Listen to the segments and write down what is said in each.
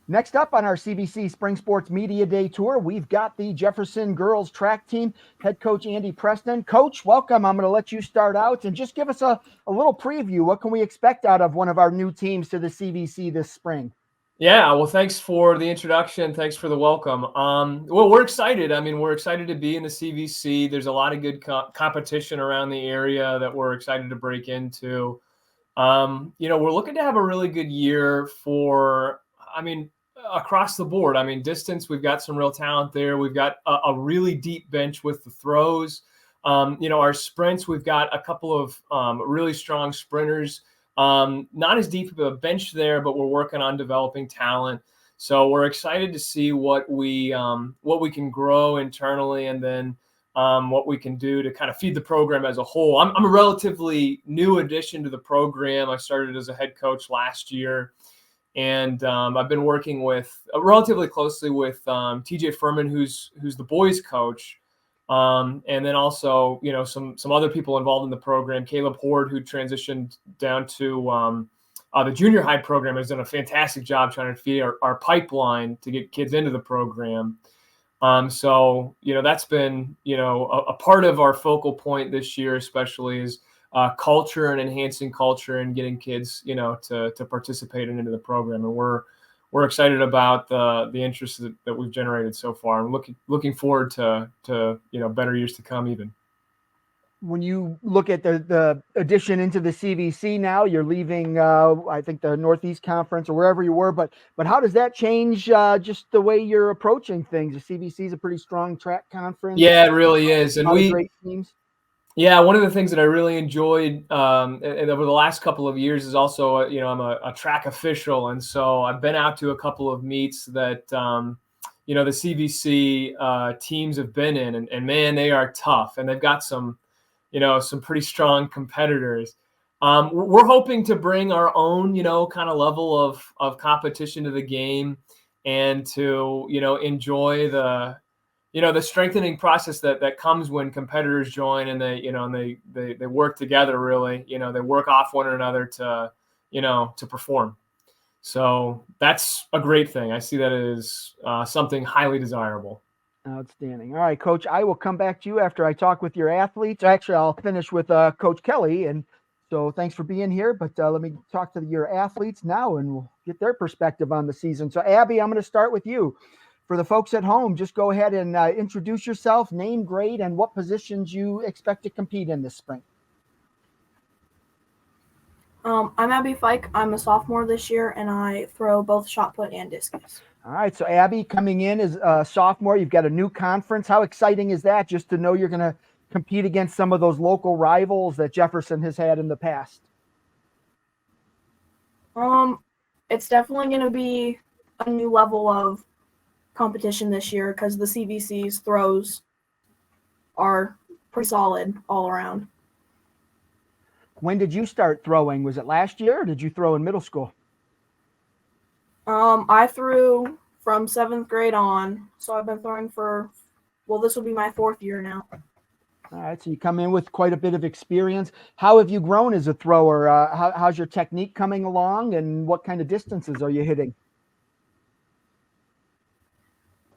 Next up on our CBC Spring Sports Media Day Tour, we've got the Jefferson girls track team, head coach Andy Preston. Coach, welcome. I'm going to let you start out and just give us a little preview. What can we expect out of one of our new teams to the CBC this spring? Yeah, well, thanks for the introduction. Thanks for the welcome. Well, we're excited. I mean, we're excited to be in the CVC. There's a lot of good competition around the area that we're excited to break into. We're looking to have a really good year across the board. I mean, distance, we've got some real talent there. We've got a really deep bench with the throws. Our sprints, we've got a couple of really strong sprinters. Not as deep of a bench there, but we're working on developing talent. So we're excited to see what we can grow internally, and then what we can do to kind of feed the program as a whole. I'm a relatively new addition to the program. I started as a head coach last year, and I've been working relatively closely with TJ Furman, who's the boys coach. And then also, some other people involved in the program. Caleb Horde, who transitioned down to the junior high program, has done a fantastic job trying to feed our pipeline to get kids into the program. So that's been, a part of our focal point this year, especially is culture and enhancing culture and getting kids, to participate into the program. And we're excited about the interest that we've generated so far, and looking forward to better years to come even. When you look at the addition into the CVC now, you're leaving, I think, the Northeast Conference or wherever you were, but how does that change just the way you're approaching things? The CVC is a pretty strong track conference. Yeah, it really is. And great teams. Yeah, one of the things that I really enjoyed and over the last couple of years is also, I'm a track official. And so I've been out to a couple of meets that, the CVC teams have been in. And man, they are tough. And they've got some pretty strong competitors. We're hoping to bring our own, kind of level of competition to the game, and to, enjoy the strengthening process that comes when competitors join, and they work together. Really, they work off one another to perform. So that's a great thing. I see that as something highly desirable. Outstanding. All right, Coach, I will come back to you after I talk with your athletes. Actually, I'll finish with Coach Kelly. And so thanks for being here. But let me talk to your athletes now, and we'll get their perspective on the season. So, Abby, I'm going to start with you. For the folks at home, just go ahead and introduce yourself, name, grade, and what positions you expect to compete in this spring. I'm Abby Fike. I'm a sophomore this year, and I throw both shot put and discus. All right, so Abby, coming in as a sophomore, you've got a new conference. How exciting is that, just to know you're going to compete against some of those local rivals that Jefferson has had in the past? It's definitely going to be a new level of competition this year, because the CVC's throws are pretty solid all around. When did you start throwing? Was it last year, or did you throw in middle school? I threw from 7th grade on, so I've been throwing this will be my 4th year now. All right, so you come in with quite a bit of experience. How have you grown as a thrower? How's your technique coming along, and what kind of distances are you hitting?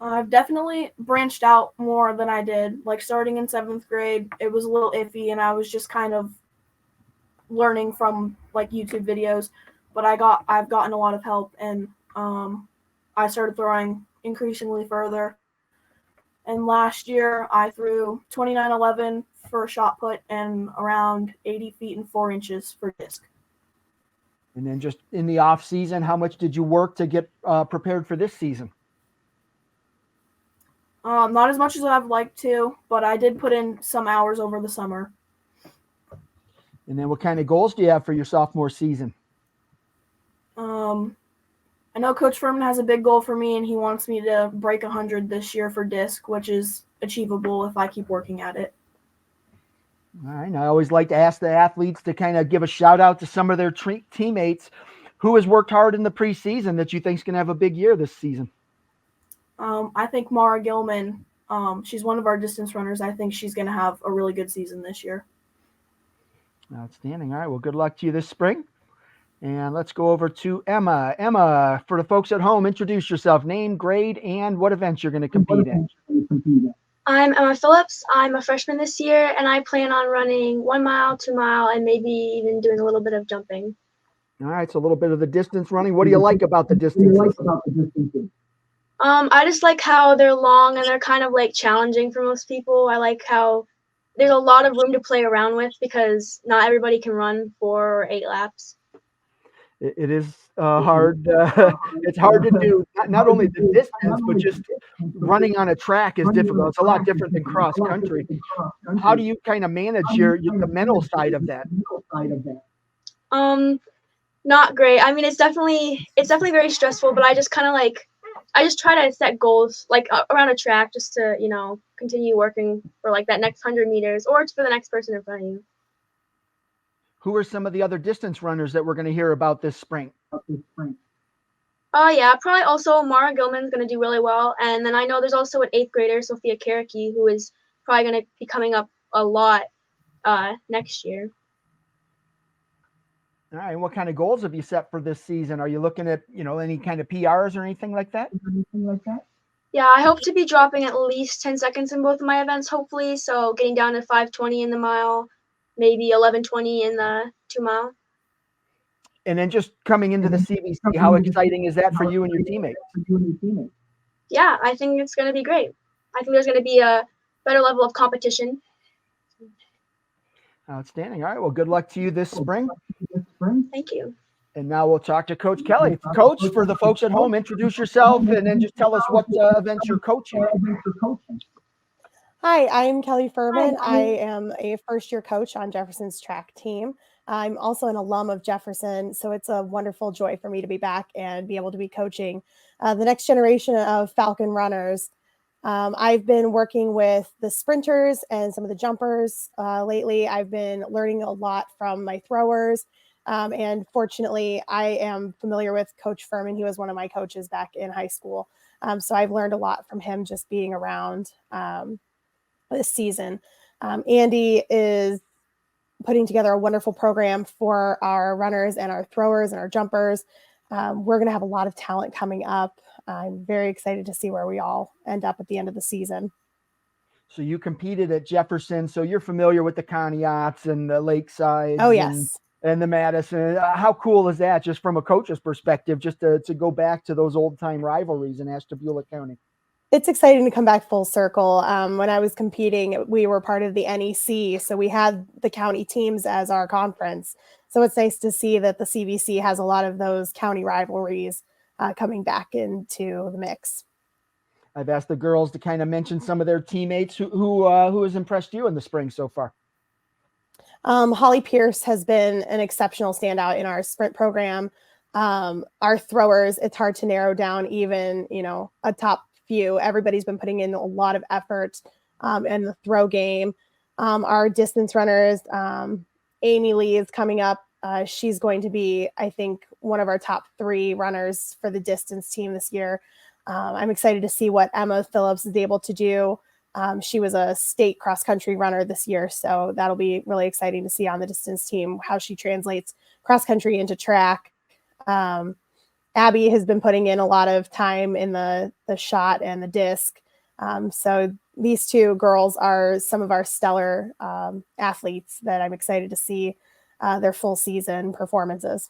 I've definitely branched out more than I did. Like, starting in 7th grade, it was a little iffy, and I was just kind of learning from like YouTube videos. But I've gotten a lot of help, and I started throwing increasingly further. And last year, I threw 29.11 for shot put and around 80 feet and 4 inches for disc. And then just in the off season, how much did you work to get prepared for this season? Not as much as I'd like to, but I did put in some hours over the summer. And then what kind of goals do you have for your sophomore season? I know Coach Furman has a big goal for me, and he wants me to break 100 this year for disc, which is achievable if I keep working at it. All right. And I always like to ask the athletes to kind of give a shout out to some of their teammates who has worked hard in the preseason that you think is going to have a big year this season. I think Mara Gilman, she's one of our distance runners. I think she's going to have a really good season this year. Outstanding. All right. Well, good luck to you this spring. And let's go over to Emma. Emma, for the folks at home, introduce yourself, name, grade, and what events you're going to compete in. I'm Emma Phillips. I'm a freshman this year, and I plan on running 1 mile, 2 mile, and maybe even doing a little bit of jumping. All right, so a little bit of the distance running. What do you like about the distances? I just like how they're long and they're kind of like challenging for most people. I like how there's a lot of room to play around with because not everybody can run 4 or 8 laps. It is hard. It's hard to do not only the distance, but just running on a track is difficult. It's a lot different than cross country. How do you kind of manage the mental side of that? Not great. I mean, it's definitely very stressful, but I just kind of like I just try to set goals like around a track just to, continue working for like that next 100 meters or it's for the next person in front of you. Who are some of the other distance runners that we're going to hear about this spring? Yeah, probably also Mara Gilman's going to do really well. And then I know there's also an 8th grader, Sophia Karaki, who is probably going to be coming up a lot next year. All right. And what kind of goals have you set for this season? Are you looking at, any kind of PRs or anything like that? Yeah, I hope to be dropping at least 10 seconds in both of my events, hopefully. So getting down to 5:20 in the mile, maybe 11:20 in the 2 mile. And then just coming into the CBC, how exciting is that for you and your teammates? Yeah, I think it's going to be great. I think there's going to be a better level of competition. Outstanding. All right. Well, good luck to you this spring. Thank you. And now we'll talk to Coach Kelly. Coach, for the folks at home, introduce yourself and then just tell us what events you're coaching. Hi, I'm Kelly Furman. I am a first-year coach on Jefferson's track team. I'm also an alum of Jefferson, so it's a wonderful joy for me to be back and be able to be coaching the next generation of Falcon runners. I've been working with the sprinters and some of the jumpers lately. I've been learning a lot from my throwers. And fortunately, I am familiar with Coach Furman. He was one of my coaches back in high school. So I've learned a lot from him just being around this season. Andy is putting together a wonderful program for our runners and our throwers and our jumpers. We're going to have a lot of talent coming up. I'm very excited to see where we all end up at the end of the season. So you competed at Jefferson, so you're familiar with the Conneauts and the Lakesides. Oh, yes. And the Madison. How cool is that, just from a coach's perspective, just to go back to those old-time rivalries in Ashtabula County? It's exciting to come back full circle. When I was competing, we were part of the NEC, so we had the county teams as our conference. So it's nice to see that the CBC has a lot of those county rivalries coming back into the mix. I've asked the girls to kind of mention some of their teammates. Who has impressed you in the spring so far? Holly Pierce has been an exceptional standout in our sprint program. Our throwers, it's hard to narrow down even, a top few. Everybody's been putting in a lot of effort in the throw game. Our distance runners, Amy Lee is coming up. She's going to be, I think, one of our top 3 runners for the distance team this year. I'm excited to see what Emma Phillips is able to do. She was a state cross-country runner this year, so that'll be really exciting to see on the distance team how she translates cross-country into track. Abby has been putting in a lot of time in the shot and the disc. So these 2 girls are some of our stellar athletes that I'm excited to see their full season performances.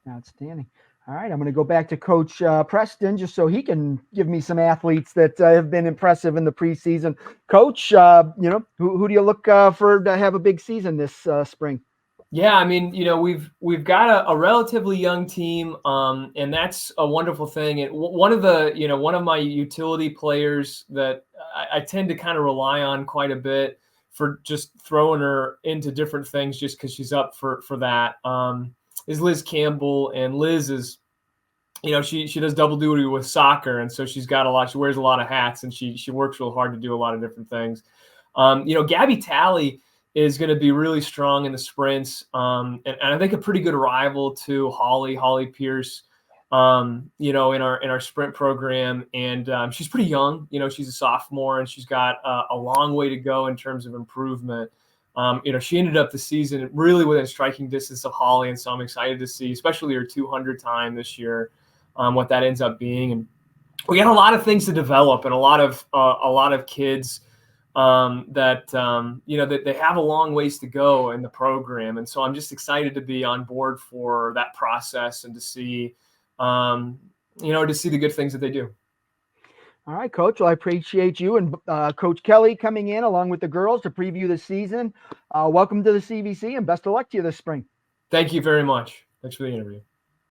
Outstanding. All right, I'm going to go back to Coach Preston just so he can give me some athletes that have been impressive in the preseason. Coach, who do you look for to have a big season this spring? Yeah, I mean, we've got a relatively young team, and that's a wonderful thing. And one of my utility players that I tend to kind of rely on quite a bit for just throwing her into different things just because she's up for that. Is Liz Campbell, and Liz is, she does double duty with soccer, and so she wears a lot of hats, and she works real hard to do a lot of different things. Gabby Talley is going to be really strong in the sprints, and I think a pretty good rival to Holly Pierce, in our sprint program, and she's pretty young. She's a sophomore, and she's got a long way to go in terms of improvement. She ended up the season really within striking distance of Holly, and so I'm excited to see, especially her 200 time this year, what that ends up being. And we got a lot of things to develop, and a lot of kids that they have a long ways to go in the program, and so I'm just excited to be on board for that process and to see the good things that they do. All right, Coach. Well, I appreciate you and Coach Kelly coming in along with the girls to preview the season. Welcome to the CVC, and best of luck to you this spring. Thank you very much. Thanks for the interview.